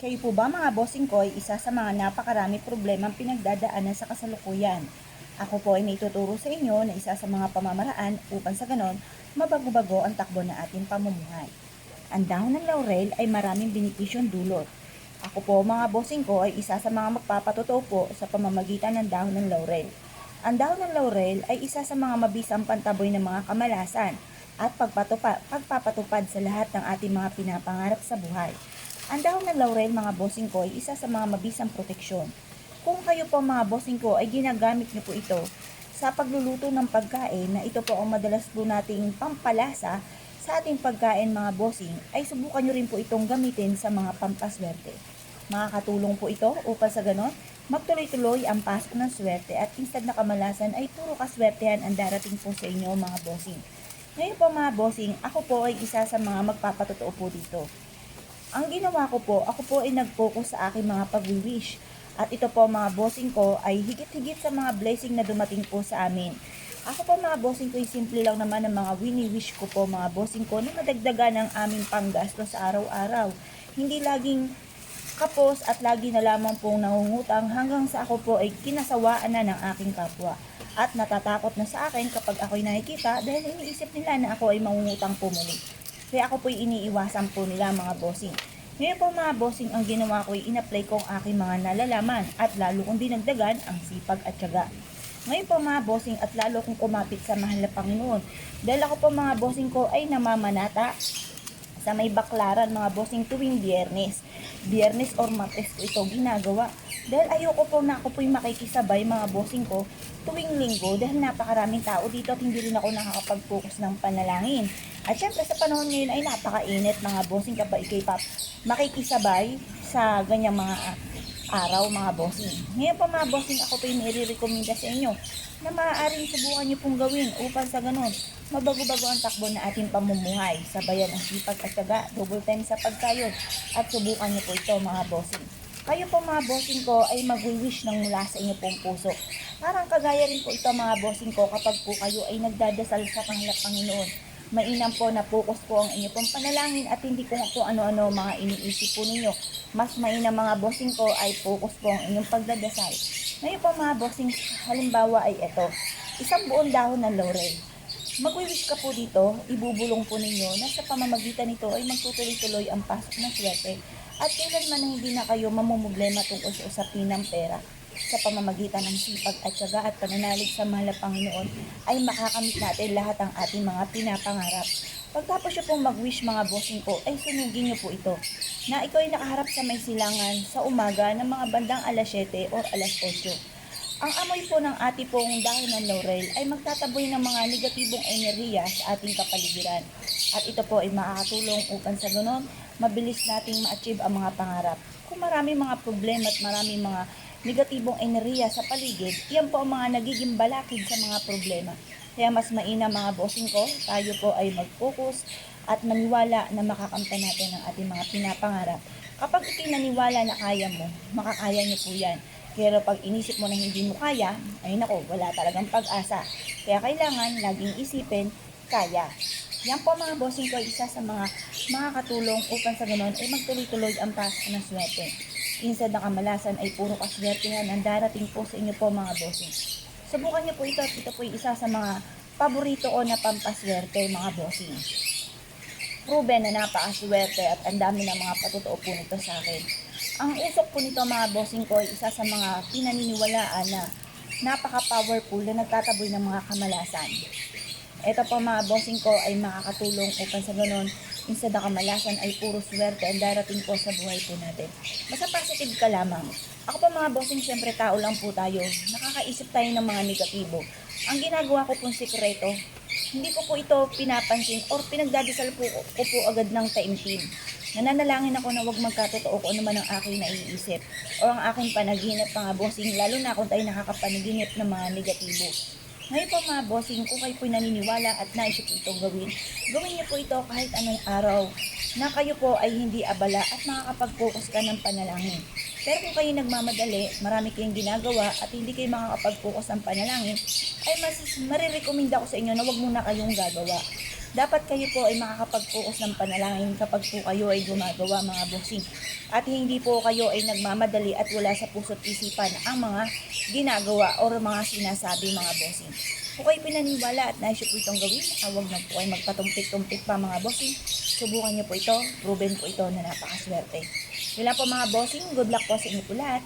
Kayo po ba mga bossing ko ay isa sa mga napakarami problemang pinagdadaanan sa kasalukuyan? Ako po ay may tuturo sa inyo na isa sa mga pamamaraan upang sa ganon, mabago-bago ang takbo ng ating pamumuhay. Ang dahon ng laurel ay maraming benepisyong dulot. Ako po mga bossing ko ay isa sa mga magpapatotoo po sa pamamagitan ng dahon ng laurel. Ang dahon ng laurel ay isa sa mga mabisang pantaboy ng mga kamalasan at pagpapatupad sa lahat ng ating mga pinapangarap sa buhay. Ang dahon ng laurel mga bossing ko ay isa sa mga mabisang proteksyon. Kung kayo po mga bossing ko ay ginagamit niyo po ito sa pagluluto ng pagkain na ito po ang madalas po nating pampalasa sa ating pagkain mga bossing, ay subukan nyo rin po itong gamitin sa mga pampaswerte. Makakatulong po ito upang sa ganon, magtuloy-tuloy ang pasok ng swerte at instead na kamalasan ay puro kaswertehan ang darating po sa inyo mga bossing. Ngayon po mga bossing, ako po ay isa sa mga magpapatotoo po dito. Ang ginawa ko po, ako po ay nag-focus sa aking mga pag-wish. At ito po mga bossing ko ay higit-higit sa mga blessing na dumating po sa amin. Ako po mga bossing ko ay simple lang naman ang mga wini-wish ko po mga bossing ko na madagdagan ang aming panggasto sa araw-araw. Hindi laging kapos at lagi na lamang pong nangungutang hanggang sa ako po ay kinasawaan na ng aking kapwa. At natatakot na sa akin kapag ako'y nakikita dahil iniisip nila na ako ay mangungutang po muli. Kaya ako po'y iniiwasan po nila mga bossing. Ngayon po mga bossing, ang ginawa ko ay in-apply ko ang aking mga nalalaman at lalo kong dinagdagan ang sipag at tiyaga. Ngayon po mga bossing at lalo kong kumapit sa mahal na Panginoon. Dahil ako po mga bossing ko ay namamanata sa may baklaran mga bossing tuwing biyernes. Biyernes or martes ko ito ginagawa. Dahil ayoko po na ako po'y makikisabay mga bossing ko tuwing linggo dahil napakaraming tao dito at hindi rin ako nakakapag-focus ng panalangin. At syempre sa panahon ngayon ay napakainit mga bossing kapag ikay makikisabay sa ganyang mga araw mga bossing. Ngayon pa mga bossing, ako po yung nire-recommenda sa inyo na maaaring subukan nyo pong gawin upang sa ganun mabago-bago ang takbo na ating pamumuhay. Sabayan ang sipag at tiyaga, double time sa pagkayod at subukan nyo po ito mga bossing. Kayo po mga bossing ko ay mag-wish ng mula sa inyo pong puso. Parang kagaya rin po ito mga bossing ko kapag po kayo ay nagdadasal sa pangalap Panginoon. Mainam po na focus po ang inyo pong panalangin at hindi ko po ano-ano mga iniisip po ninyo. Mas mainam mga bossing ko ay focus po ang inyong pagdadasal. Ngayon po mga bossing, halimbawa ay ito, isang buong dahon ng laurel. Mag-wish ka po dito, ibubulong po ninyo na sa pamamagitan nito ay magtutuloy-tuloy ang pasok ng swerte at kailanman na hindi na kayo mamumblema tungkol sa usapin ng pera. Sa pamamagitan ng sipag at tiyaga at pananalig sa mahal na Panginoon ay makakamit natin lahat ang ating mga pinapangarap. Pagtapos nyo pong mag-wish mga bossing ko ay sunugin nyo po ito na ikaw ay nakaharap sa may silangan sa umaga ng mga bandang alas 7 o alas 8. Ang amoy po ng ati pong dahon ng laurel ay magtataboy ng mga negatibong enerhiya sa ating kapaligiran. At ito po ay makakatulong upang sa ganon, mabilis nating ma-achieve ang mga pangarap. Kung marami mga problema at marami mga negatibong enerhiya sa paligid, yan po ang mga nagiging balakid sa mga problema. Kaya mas mainam mga bossing ko, tayo po ay mag-focus at maniwala na makakamtan natin ang ating mga pinapangarap. Kapag ikinaniwala na kaya mo, makakaya niyo po yan. Pero pag inisip mo na hindi mo kaya, ay nako, wala talagang pag-asa. Kaya kailangan laging isipin, kaya. Yan po mga bossing ko ay isa sa mga makakatulong upang sa ganon ay magtuloy-tuloy ang pasok ng swerte. Instead na kamalasan ay puro kaswertehan ang darating po sa inyo po mga bossing. Subukan niyo po ito at ito po ay isa sa mga paborito o na pampaswerte mga bossing. Proven na napakaswerte at ang dami ng mga patotoo po nito sa akin. Ang usok po nito mga bossing ko ay isa sa mga pinaniniwalaan na napaka-powerful na nagtataboy ng mga kamalasan. Ito po mga bossing ko ay makakatulong upang sa ganon, instead na kamalasan ay puro swerte ang darating po sa buhay po natin. Basta positive ka lamang. Ako po mga bossing, syempre tao lang po tayo. Nakakaisip tayo ng mga negatibo. Ang ginagawa ko pong sikreto, hindi ko po ito pinapansin or pinagdadasal po ko po agad ng taimtim. Nananalangin ako na huwag magkatotoo kung ano man ang aking naiisip o ang aking panaginip mga bossing, lalo na kung tayo nakakapanaginip ng mga negatibo. Ngayon po mga bossing, kung kayo po'y naniniwala at naisip itong gawin niyo po ito kahit anong araw na kayo po ay hindi abala at makakapag-focus ka ng panalangin. Pero kung kayo nagmamadali, marami kayong ginagawa at hindi kayo makakapag-focus ng panalangin, ay mas marirekomenda ko sa inyo na wag muna kayong gagawa. Dapat kayo po ay makakapag-focus ng panalangin kapag po kayo ay gumagawa mga bossing. At hindi po kayo ay nagmamadali at wala sa puso't isipan ang mga ginagawa o mga sinasabi mga bossing. Kung kayo pinaniwala at nais po itong gawin, huwag na po ay magpatumpik-tumpik pa mga bossing. Subukan niyo po ito, proven po ito na napakaswerte. Yun lang po mga bossing, good luck po sa inyo po lahat.